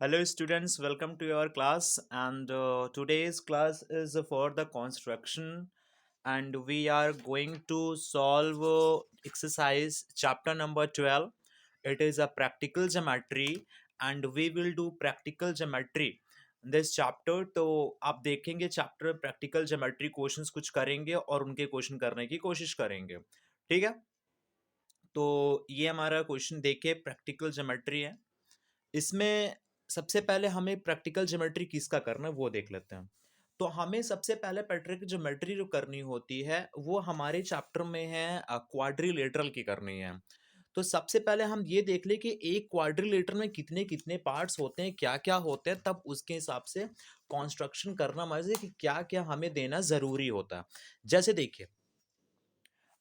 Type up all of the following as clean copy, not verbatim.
Hello, students. Welcome to your class. And today's class is for the construction, and we are going to solve exercise chapter number 12. It is a practical geometry, and we will do practical geometry this chapter. तो आप देखेंगे chapter practical geometry questions कुछ करेंगे और उनके question करने की कोशिश करेंगे। ठीक है, तो ये हमारा क्वेश्चन देखिए, प्रैक्टिकल ज्योमेट्री है। इसमें सबसे पहले हमें प्रैक्टिकल ज्योमेट्री किसका करना है वो देख लेते हैं। तो हमें सबसे पहले प्रैक्टिकल ज्योमेट्री जो करनी होती है वो हमारे चैप्टर में है क्वाड्रिलेटरल की करनी है। तो सबसे पहले हम ये देख ले कि एक क्वाड्रिलेटरल में कितने कितने पार्ट्स होते हैं, क्या क्या होते हैं, तब उसके हिसाब से कॉन्स्ट्रक्शन करना मर्जी कि क्या क्या हमें देना जरूरी होता है। जैसे देखिए,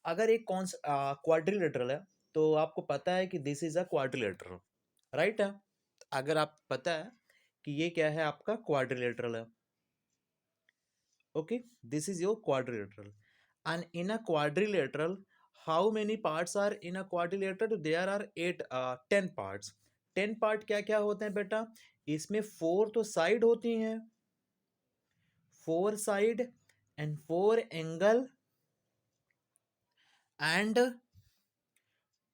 अगर एक क्वाड्रिलेटरल है तो आपको पता है कि this is a quadrilateral, right है। अगर आप पता है कि ये क्या है, आपका क्वाड्रिलेटरल है। Okay, this is your quadrilateral and in a quadrilateral how many parts are in a quadrilateral? There are 10 parts. 10 part क्या क्या होते हैं बेटा? इसमें 4 तो साइड होती हैं, 4 side and 4 angle and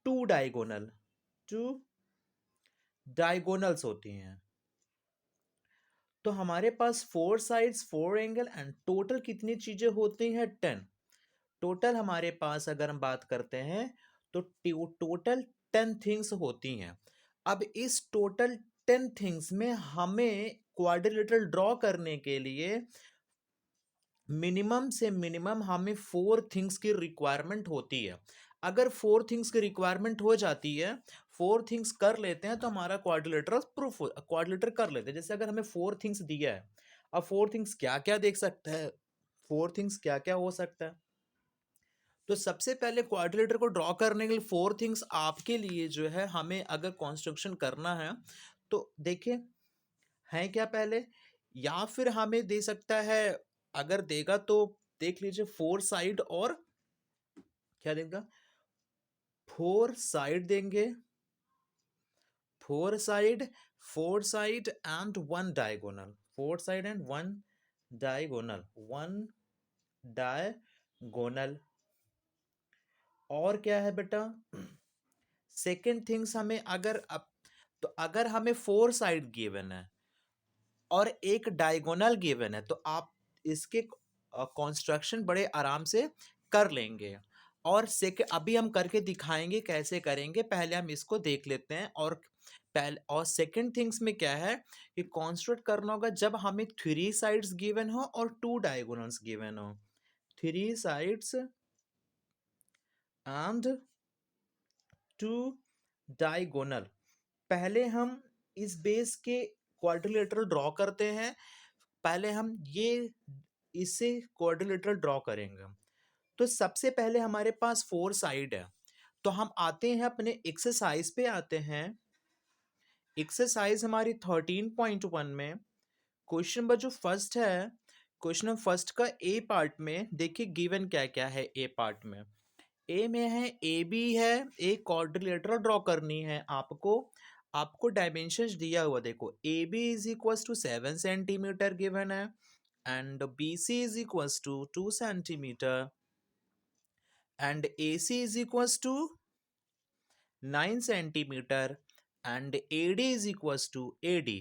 2 diagonal, 2 diagonals होती हैं। तो हमारे पास 4 साइड्स, 4 एंगल एंड टोटल कितनी चीजें होती हैं? 10। टोटल हमारे पास अगर हम बात करते हैं तो टोटल 10 थिंग्स होती हैं। अब इस टोटल 10 थिंग्स में हमें क्वाड्रिलेटरल ड्रॉ करने के लिए मिनिमम से मिनिमम हमें 4 थिंग्स की रिक्वायरमेंट होती है। अगर 4 थिंग्स की रिक्वायरमेंट हो जाती है, 4 थिंग्स कर लेते हैं तो हमारा क्वाड्रिलेटरल प्रूफ, क्वाड्रिलेटर कर लेते हैं। जैसे अगर हमें 4 थिंग्स दिया है, अब 4 थिंग्स क्या क्या देख सकता है, 4 थिंग्स क्या क्या हो सकता है। तो सबसे पहले क्वाड्रिलेटर को ड्रॉ करने के लिए 4 थिंग्स आपके लिए जो है, हमें अगर कंस्ट्रक्शन करना है तो देखिए है क्या पहले, या फिर हमें दे सकता है, अगर देगा तो देख लीजिए 4 साइड और क्या देगा, 4 साइड देंगे, 4 side, 4 side and 1 diagonal, 4 side and 1 diagonal, 1 diagonal. और क्या है बेटा, सेकेंड थिंग्स हमें अगर अब, तो अगर हमें 4 साइड गिवन है और एक डायगोनल गिवन है तो आप इसके कंस्ट्रक्शन बड़े आराम से कर लेंगे। और सेकेंड अभी हम करके दिखाएंगे कैसे करेंगे, पहले हम इसको देख लेते हैं। और पहले और सेकेंड थिंग्स में क्या है कि कॉन्स्ट्रक्ट करना होगा जब हमें 3 साइड्स गिवन हो और 2 डायगोनल्स गिवन हो, 3 साइड्स एंड 2 डायगोनल। पहले हम इस बेस के क्वाड्रिलेटरल ड्रॉ करते हैं। पहले हम ये इससे क्वाड्रिलेटरल ड्रॉ करेंगे। तो सबसे पहले हमारे पास 4 साइड है, तो हम आते हैं अपने एक्सरसाइज पे आते हैं। एक्सरसाइज हमारी 13.1 में क्वेश्चन नंबर जो फर्स्ट है, क्वेश्चन नंबर फर्स्ट का ए पार्ट में देखिए गिवन क्या क्या है। ए पार्ट में, ए में है ए बी है, एक क्वाड्रिलेटरल ड्रॉ करनी है आपको। आपको डायमेंशंस दिया हुआ देखो, A B is equal to 7 centimetre given है and B C is equal to 2 centimetre and A C is equal to 9 centimetre and A D is equal to A D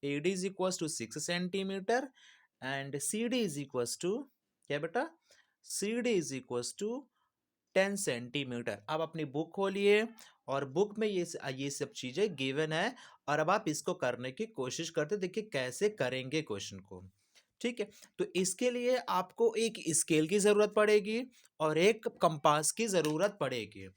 is equal to 6 centimetre and C D is equal to क्या बेटा, C D is equal to 10 centimetre. अब अपनी book खोलिए और book में ये सब चीजें गिवन है और अब आप इसको करने की कोशिश करते, देखिए कैसे करेंगे क्वेश्चन को। ठीक है, तो इसके लिए आपको एक स्केल की जरूरत पड़ेगी और एक कंपास की जरूरत पड़ेगी।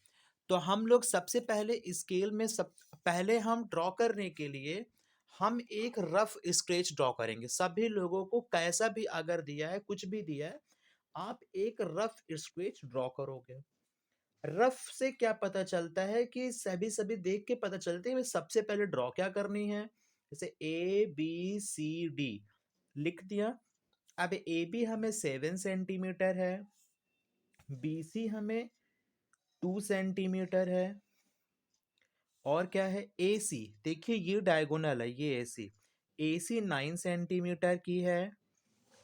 तो हम लोग सबसे पहले स्केल में सब पहले हम ड्रॉ करने के लिए हम एक रफ स्केच ड्रॉ करेंगे। सभी लोगों को कैसा भी अगर दिया है, कुछ भी दिया है, आप एक रफ स्केच ड्रॉ करोगे। रफ से क्या पता चलता है कि सभी सभी देख के पता चलते हैं सबसे पहले ड्रॉ क्या करनी है। जैसे ए बी सी डी लिख दिया। अब ए बी हमें 7 सेंटीमीटर है, बी सी हमें 2 सेंटीमीटर है और क्या है ए सी, देखिए ये डायगोनल है, ये ए सी 9 सेंटीमीटर की है,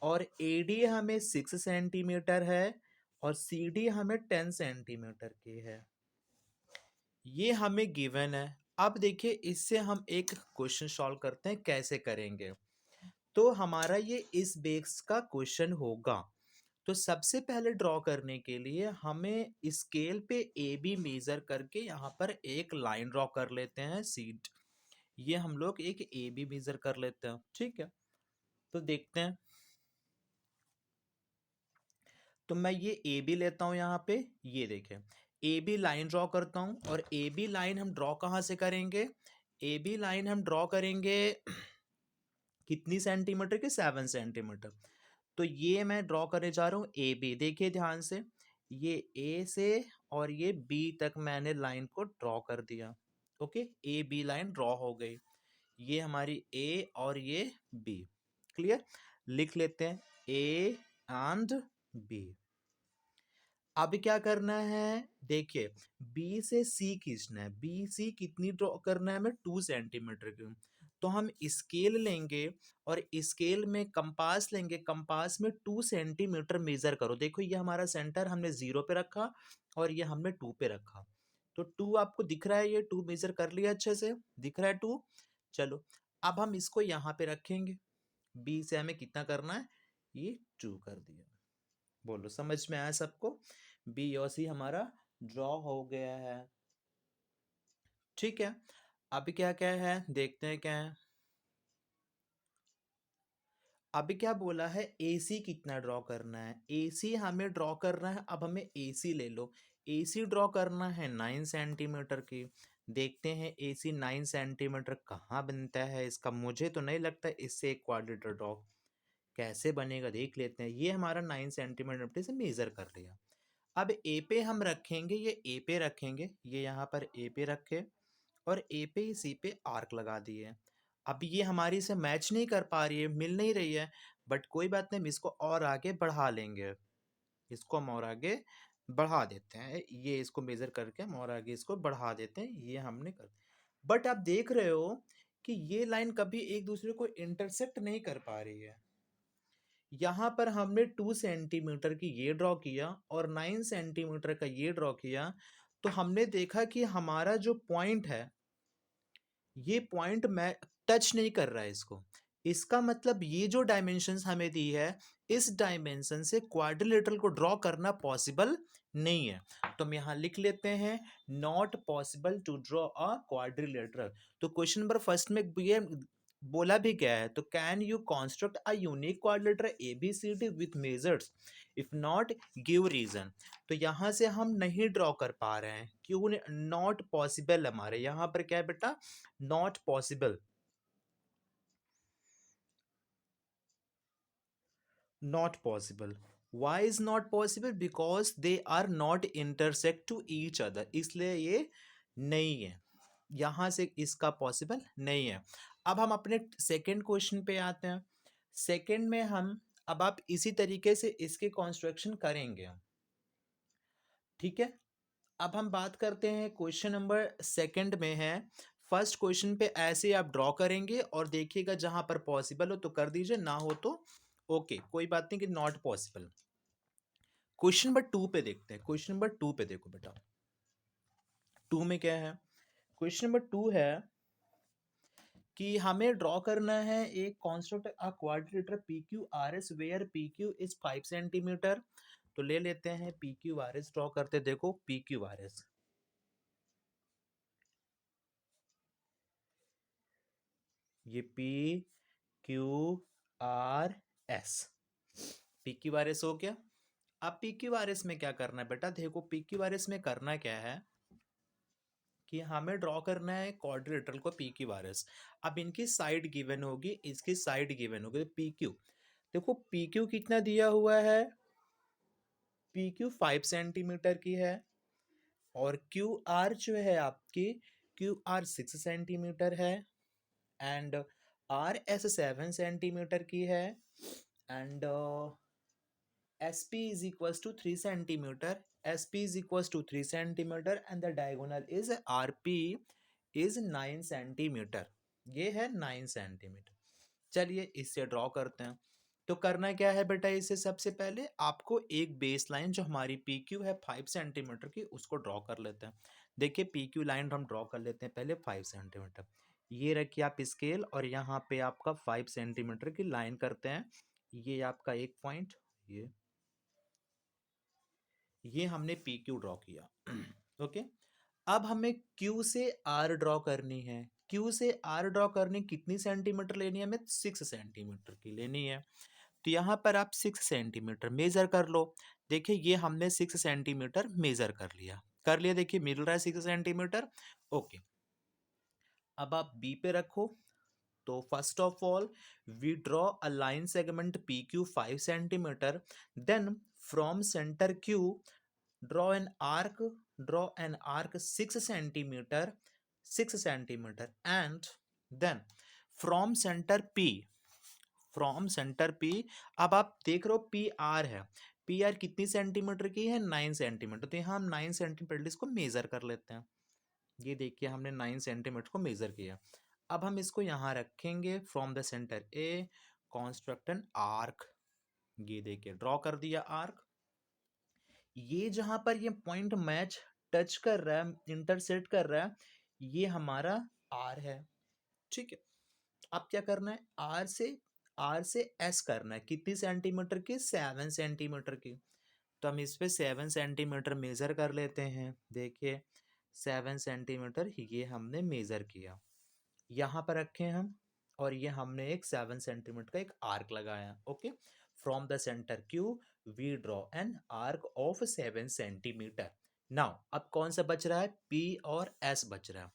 और ए डी हमें 6 सेंटीमीटर है, और सी डी हमें 10 सेंटीमीटर की है। ये हमें गिवन है। अब देखिए इससे हम एक क्वेश्चन सॉल्व करते हैं, कैसे करेंगे। तो हमारा ये इस बेस का क्वेश्चन होगा। तो सबसे पहले ड्रॉ करने के लिए हमें स्केल पे ए बी मेजर करके यहाँ पर एक लाइन ड्रॉ कर लेते हैं सीट। ये हम लोग एक ए बी मेजर कर लेते हैं, ठीक है। तो देखते हैं, तो मैं ये ए बी लेता हूँ यहाँ पे, ये देखें ए बी लाइन ड्रॉ करता हूँ। और ए बी लाइन हम ड्रॉ कहाँ से करेंगे, ए बी लाइन हम ड्रॉ करेंगे कितनी सेंटीमीटर की, 7 सेंटीमीटर। तो ये मैं ड्रॉ करने जा रहा हूँ ए बी, देखिए ध्यान से, ये ए से और ये बी तक मैंने लाइन को ड्रॉ कर दिया। Okay, A B line draw हो गई, ये हमारी ए और ये बी। क्लियर, लिख लेते हैं ए एंड बी। अब क्या करना है, देखिए बी से सी खींचना है, बी सी कितनी ड्रॉ करना है हमें, 2 सेंटीमीटर की। तो हम स्केल लेंगे और स्केल में कंपास लेंगे, कंपास में 2 सेंटीमीटर मेजर करो। देखो ये हमारा सेंटर हमने 0 पे रखा और ये हमने 2 पे रखा। तो 2 आपको दिख रहा है, ये 2 मेजर कर लिया, अच्छे से दिख रहा है 2। चलो अब हम इसको यहाँ पे रखेंगे, बी से हमें कितना करना है, ये 2 कर दिया। बोलो समझ में आया सबको, बी और सी हमारा ड्रॉ हो गया है, ठीक है। अभी क्या क्या है देखते हैं क्या है। अभी क्या बोला है, AC कितना ड्रॉ करना है, AC हमें ड्रॉ करना है। अब हमें AC ले लो, AC ड्रॉ करना है 9 सेंटीमीटर की। देखते हैं AC 9 सेंटीमीटर कहाँ बनता है इसका, मुझे तो नहीं लगता इससे एक क्वाड्रेटर ड्रॉ कैसे बनेगा, देख लेते हैं। ये हमारा 9 सेंटीमीटर से मेजर कर लिया। अब ए पे हम रखेंगे, ये ए पे रखेंगे, ये यहाँ पर ए पे रखे और ए पे सी पे आर्क लगा दिए। अब ये हमारी से मैच नहीं कर पा रही है, मिल नहीं रही है, बट कोई बात नहीं, हम इसको और आगे बढ़ा लेंगे, इसको हम और आगे बढ़ा देते हैं, ये इसको मेजर करके हम और आगे इसको बढ़ा देते हैं, ये हमने कर। बट आप देख रहे हो कि ये लाइन कभी एक दूसरे को इंटरसेक्ट नहीं कर पा रही है। यहाँ पर हमने 2 सेंटीमीटर की ये ड्रॉ किया और 9 सेंटीमीटर का ये ड्रॉ किया, तो हमने देखा कि हमारा जो पॉइंट है, ये पॉइंट में टच नहीं कर रहा है इसको। इसका मतलब ये जो डायमेंशंस हमें दी है, इस डायमेंशन से क्वाड्रिलेटरल को ड्रॉ करना पॉसिबल नहीं है। तो हम यहाँ लिख लेते हैं not possible to draw a quadrilateral. तो क्वेश्चन नंबर फर्स्ट में ये बोला भी गया है, तो can you construct a unique quadrilateral ABCD with measures, if not give reason. तो यहाँ से हम नहीं ड्रॉ कर पा रहे हैं, क्यों, नॉट पॉसिबल हमारे यहाँ पर क्या है बेटा, not possible, not possible. Why is not possible? Because they are not intersect to each other, इसलिए ये नहीं है, यहाँ से इसका पॉसिबल नहीं है। अब हम अपने सेकंड क्वेश्चन पे आते हैं। सेकंड में हम अब आप इसी तरीके से इसके कंस्ट्रक्शन करेंगे, ठीक है। अब हम बात करते हैं क्वेश्चन नंबर सेकंड में है। फर्स्ट क्वेश्चन पे ऐसे आप ड्रॉ करेंगे और देखिएगा जहां पर पॉसिबल हो तो कर दीजिए, ना हो तो ओके, कोई बात नहीं कि नॉट पॉसिबल। क्वेश्चन नंबर 2 पे देखते हैं, क्वेश्चन नंबर 2 पे देखो बेटा, 2 में क्या है, क्वेश्चन नंबर 2 है कि हमें ड्रॉ करना है एक construct a quadrilateral P Q R S where P Q is 5 centimetre. तो ले लेते हैं P Q R S, draw करते, देखो पी क्यू आर एस, ये P Q R S, P Q R S हो गया। अब पी क्यू आर एस में क्या करना है बेटा, देखो पी क्यू आर एस में करना क्या है कि हमें ड्रॉ करना है क्वाड्रिलेटरल को पी क्यू आर एस। अब इनकी साइड गिवन होगी, इसकी साइड गिवन होगी, तो पी क्यू, देखो पी क्यू कितना दिया हुआ है, पी क्यू 5 सेंटीमीटर की है, और क्यू आर जो है आपकी, क्यू आर 6 सेंटीमीटर है, एंड आर एस 7 सेंटीमीटर की है, and S P is equals to 3 centimetre, SP is equals to 3 centimeter, and the diagonal is RP is 9 centimetre, ये है 9 सेंटीमीटर। चलिए इससे ड्रॉ करते हैं। तो करना क्या है बेटा, इसे सबसे पहले आपको एक बेस लाइन जो हमारी पी क्यू है 5 सेंटीमीटर की, उसको ड्रॉ कर लेते हैं। देखिए पी क्यू लाइन हम ड्रॉ कर लेते हैं पहले 5 सेंटीमीटर। ये रखिए आप स्केल और यहाँ पे आपका 5 सेंटीमीटर की लाइन करते हैं। ये आपका एक पॉइंट, ये हमने पी क्यू ड्रॉ किया। ओके, अब हमें क्यू से आर ड्रॉ करनी है। क्यू से आर ड्रॉ करनी कितनी सेंटीमीटर लेनी है हमें, 6 सेंटीमीटर की लेनी है। तो यहाँ पर आप 6 सेंटीमीटर मेजर कर लो। देखिए ये हमने 6 सेंटीमीटर मेजर कर लिया, देखिए मिल रहा है 6 सेंटीमीटर। ओके, अब आप बी पे रखो। तो first of all we draw a line segment P Q 5 centimetre, then from centre Q draw an arc draw an arc 6 centimeter 6 centimeter and then from center p अब आप देख रहे हो पी आर है, P R कितनी centimetre की है, 9 centimetre. तो यहाँ हम 9 सेंटीमीटर इसको मेजर कर लेते हैं। ये देखिए हमने 9 सेंटीमीटर को मेजर किया। अब हम इसको यहाँ रखेंगे, from the centre A construct an arc. ये देखिए ड्रॉ कर दिया आर्क। ये जहां पर ये पॉइंट मैच टच कर रहा है, इंटरसेक्ट कर रहा है, ये हमारा आर है। ठीक है, अब क्या करना है, आर से एस करना है। कितनी सेंटीमीटर की, 7 सेंटीमीटर की। तो हम इस पे 7 सेंटीमीटर मेजर कर लेते हैं। देखिए 7 सेंटीमीटर ये हमने मेजर किया, यहाँ पर रखे हम, और ये हमने एक 7 सेंटीमीटर का एक आर्क लगाया। Okay, from the centre Q we draw an arc of 7 centimetre. Now अब कौन सा बच रहा है, पी और एस बच रहा है।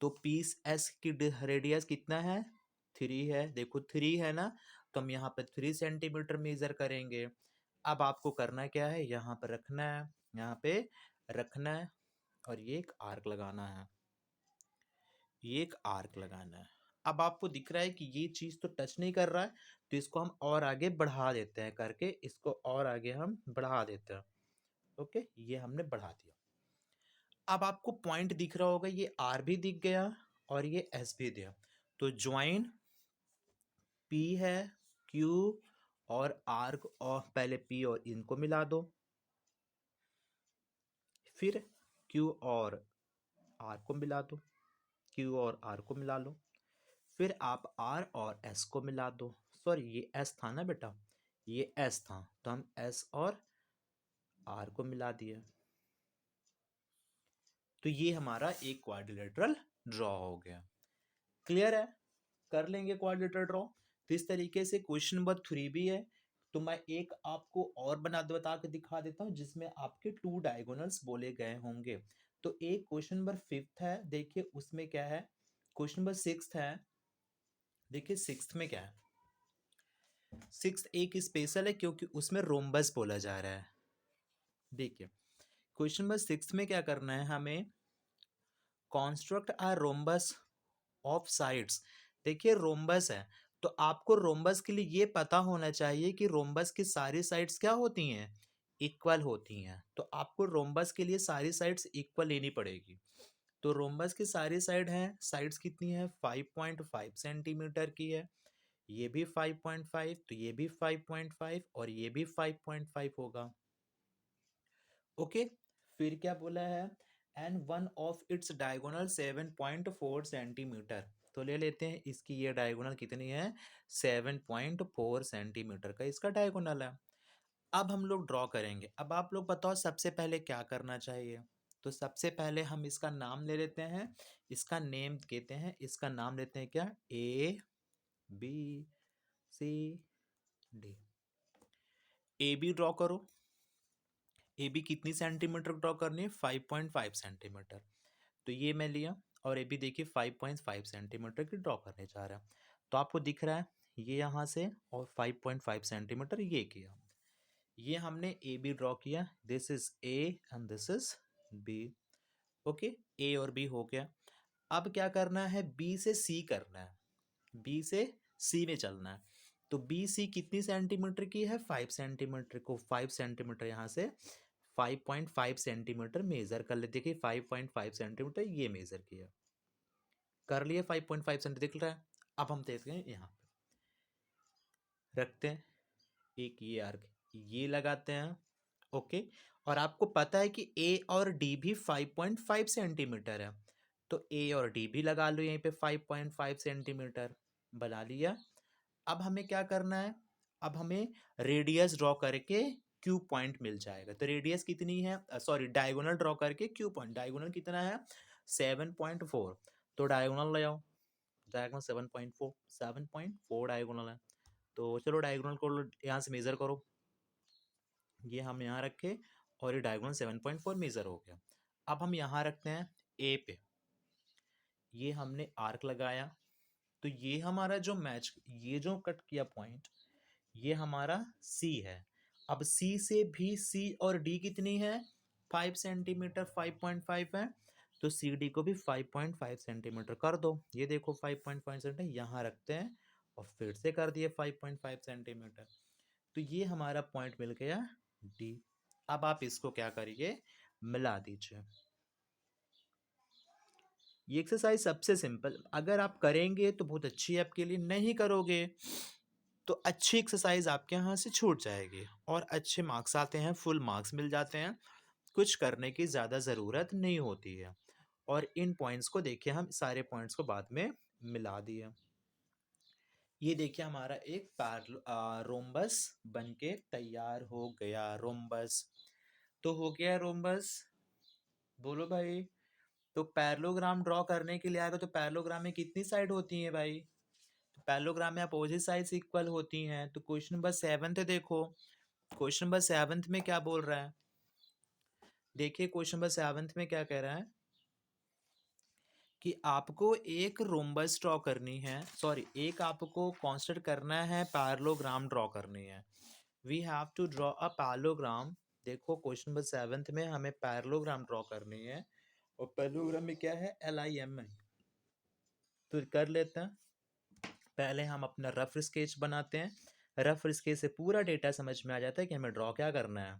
तो पी एस की रेडियस कितना है, 3 है। देखो 3 है ना, तो हम यहाँ पे 3 सेंटीमीटर मेजर करेंगे। अब आपको करना क्या है, यहाँ पर रखना है, यहाँ पे रखना है, और ये एक आर्क लगाना है, ये एक आर्क लगाना है। अब आपको दिख रहा है कि ये चीज तो टच नहीं कर रहा है, तो इसको हम और आगे बढ़ा देते हैं करके, इसको और आगे हम बढ़ा देते हैं। ओके, ये हमने बढ़ा दिया। अब आपको पॉइंट दिख रहा होगा, ये आर भी दिख गया और ये एस भी दिया। तो ज्वाइन पी है, क्यू और आर, और पहले पी और इनको मिला दो, फिर क्यू और आर को मिला दो, क्यू और आर को मिला लो, फिर आप आर और एस को मिला दो। सॉरी ये एस था ना बेटा, ये एस था, तो हम एस और आर को मिला दिए। तो ये हमारा एक क्वाड्रिलेटरल ड्रॉ हो गया। क्लियर है, कर लेंगे क्वाड्रिलेटरल ड्रॉ। तो इस तरीके से क्वेश्चन नंबर 3 भी है। तो मैं एक आपको और बता के दिखा देता हूँ, जिसमें आपके 2 डायगोनल्स बोले गए होंगे। तो एक क्वेश्चन नंबर 5 है, देखिए उसमें क्या है। क्वेश्चन नंबर 6 है, देखिए 6 में क्या है। 6 एक स्पेशल है क्योंकि उसमें रोम्बस बोला जा रहा है। देखिए क्वेश्चन नंबर 6 में क्या करना है हमें, construct a rhombus of sides. देखिए रोम्बस है, तो आपको रोम्बस के लिए ये पता होना चाहिए कि रोम्बस की सारी साइड्स क्या होती हैं, इक्वल होती हैं। तो आपको रोम्बस के लिए सारी साइड्स इक्वल लेनी पड़ेगी। तो रोम्बस की सारी साइड हैं, साइड्स कितनी है, 5.5 सेंटीमीटर की है। ये भी 5.5, तो ये भी 5.5 और ये भी 5.5 होगा। ओके, फिर क्या बोला है, and one of its diagonal 7.4 centimetre. तो ले लेते हैं इसकी ये डायगोनल कितनी है, 7.4 सेंटीमीटर का इसका डायगोनल है। अब हम लोग ड्रॉ करेंगे। अब आप लोग बताओ सबसे पहले क्या करना चाहिए। तो सबसे पहले हम इसका नाम ले लेते हैं, इसका नेम कहते हैं, इसका नाम लेते हैं क्या, A B C D. A B draw करो। ए बी कितनी सेंटीमीटर ड्रॉ करनी है, 5.5 सेंटीमीटर। तो ये मैं लिया, और ये भी देखिए 5.5 सेंटीमीटर की ड्रॉ करने जा रहा है। तो आपको दिख रहा है ये यहाँ से, और 5.5 सेंटीमीटर ये किया। ये हमने ए बी ड्रॉ किया, this is A and this is B. Okay, A और बी हो गया। अब क्या करना है, बी से सी करना है, बी से सी में चलना है। तो बी सी कितनी सेंटीमीटर की है, 5 सेंटीमीटर को 5 सेंटीमीटर यहाँ से 5.5 सेंटीमीटर मेजर कर लेते, देखिए 5.5 सेंटीमीटर ये मेजर किया। कर लिए 5.5 सेंटी दिख रहा है। अब हम देखते हैं यहाँ पे रखते हैं एक ये आर्क, ये लगाते हैं। ओके, और आपको पता है कि ए और डी भी 5.5 सेंटीमीटर है, तो ए और डी भी लगा लो यहीं पे 5.5 सेंटीमीटर बना लिया। अब हमें क्या करना है, अब हमें रेडियस ड्रॉ करके क्यू पॉइंट मिल जाएगा। तो रेडियस कितनी है, सॉरी डायगोनल ड्रॉ करके क्यू पॉइंट, डायगोनल कितना है 7.4, तो डायगोनल ले आओ। डायगोनल 7.4, 7.4 डायगोनल है। तो चलो डायगोनल को यहाँ से मेज़र करो, ये हम यहाँ रखे और ये डायगोनल 7.4 मेज़र हो गया। अब हम यहाँ रखते हैं ए पे, ये हमने आर्क लगाया, तो ये हमारा जो मैच, ये जो कट किया पॉइंट, ये हमारा सी है। अब सी से भी सी और डी कितनी है 5 सेंटीमीटर, 5.5 है, तो सी डी को भी 5.5 सेंटीमीटर कर दो। ये देखो 5.5 सेंटीमीटर यहाँ रखते हैं और फिर से कर दिए 5.5 सेंटीमीटर, तो ये हमारा पॉइंट मिल गया डी। अब आप इसको क्या करिए, मिला दीजिए। ये एक्सरसाइज सबसे सिंपल, अगर आप करेंगे तो बहुत अच्छी है आपके लिए, नहीं करोगे तो अच्छी एक्सरसाइज आपके यहाँ से छूट जाएगी और अच्छे मार्क्स आते हैं, फुल मार्क्स मिल जाते हैं, कुछ करने की ज़्यादा ज़रूरत नहीं होती है। और इन पॉइंट्स को देखिए, हम सारे पॉइंट्स को बाद में मिला दिए। ये देखिए हमारा एक रोम्बस बन के तैयार हो गया, रोम्बस तो हो गया रोम्बस। बोलो भाई, तो पैरेललोग्राम ड्रॉ करने के लिए आएगा, तो पैरेललोग्राम में कितनी साइड होती है भाई, तो पैरेललोग्राम में अपोजिट साइड्स इक्वल होती हैं। तो क्वेश्चन नंबर 7 देखो, क्वेश्चन नंबर 7 में क्या बोल रहा है, देखिए क्वेश्चन नंबर 7 में क्या कह रहा है कि आपको एक रोम्बस ड्रॉ करनी है, सॉरी एक आपको कॉन्स्टेंट करना है, पैरेललोग्राम ड्रॉ करनी है। We have to draw a parallelogram. देखो क्वेश्चन नंबर 7 में हमें पैरेललोग्राम ड्रॉ करनी है, और पैरेललोग्राम में क्या है LIMI, तो कर लेते हैं। पहले हम अपना रफ स्केच बनाते हैं, रफ स्केच से पूरा डेटा समझ में आ जाता है कि हमें ड्रॉ क्या करना है।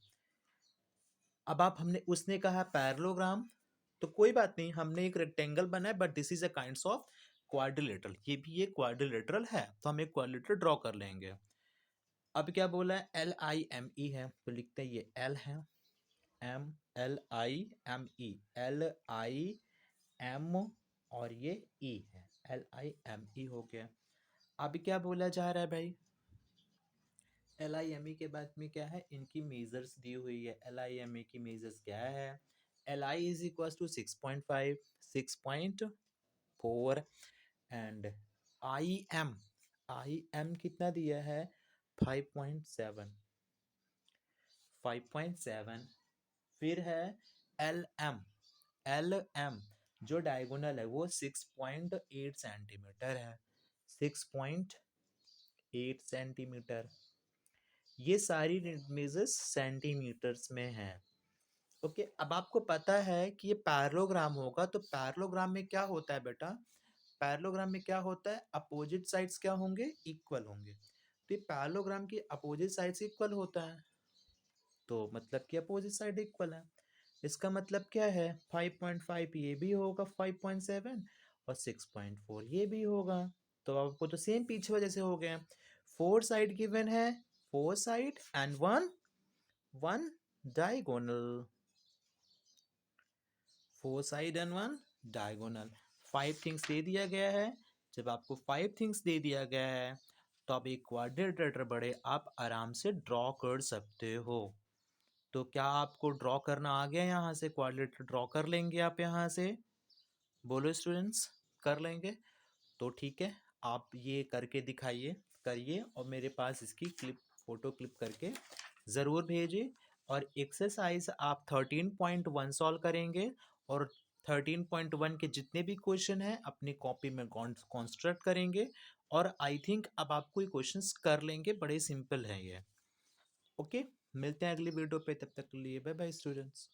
अब आप हमने उसने कहा पैरेललोग्राम, तो कोई बात नहीं, हमने एक रेक्टेंगल बनाया, but this is a kinds of quadrilateral, ये भी एक क्वाड्रिलेटरल है, तो हम एक क्वाड्रिलेटरल ड्रॉ कर लेंगे। अब क्या बोला है, LIME है, तो लिखते हैं ये L है, LIME, LIM और ये E है, LIME हो गया। अब क्या बोला जा रहा है भाई, LIME के बाद में क्या है, इनकी मेजर्स दी हुई है। LIME की मेजर्स क्या है, LI is equal to 6.5, 6.4 and IM कितना दिया है 5.7, 5.7। फिर है LM जो डायगोनल है वो 6.8 सेंटीमीटर है, 6.8 सेंटीमीटर। ये सारी मेजर्स सेंटीमीटर्स में है। ओके, अब आपको पता है कि ये पैरेललोग्राम होगा, तो पैरेललोग्राम में क्या होता है बेटा, पैरेललोग्राम में क्या होता है, अपोजिट साइड्स क्या होंगे, इक्वल होंगे। तो ये पैरेललोग्राम की अपोजिट साइड्स इक्वल होता है, तो मतलब कि अपोजिट साइड इक्वल है। इसका मतलब क्या है, 5.5 ये भी होगा 5.7 और 6.4 ये भी होगा। तो आपको तो सेम पीछे वजह से हो गए, 4 साइड गिवन है, 4 side and one diagonal, 4 side and 1 diagonal. 5 things they दिया गया है। जब आपको 5 थिंग्स दे दिया गया है तो आप एक क्वाड्रिलेटरल बड़े आप आराम से ड्रॉ कर सकते हो। तो क्या आपको ड्रॉ करना आ गया, यहाँ से क्वाड्रिलेटरल ड्रॉ कर लेंगे आप यहाँ से, बोलो स्टूडेंट्स कर लेंगे, तो ठीक है, आप ये करके दिखाइए, करिए और मेरे पास इसकी फोटो क्लिप करके ज़रूर भेजिए। और एक्सरसाइज आप 13.1 सॉल्व करेंगे, और 13.1 के जितने भी क्वेश्चन हैं अपनी कॉपी में कॉन्स्ट्रक्ट करेंगे, और आई थिंक अब आप कोई क्वेश्चंस कर लेंगे, बड़े सिंपल हैं ये। ओके, मिलते हैं अगली वीडियो पे, तब तक के लिए बाय बाय स्टूडेंट्स।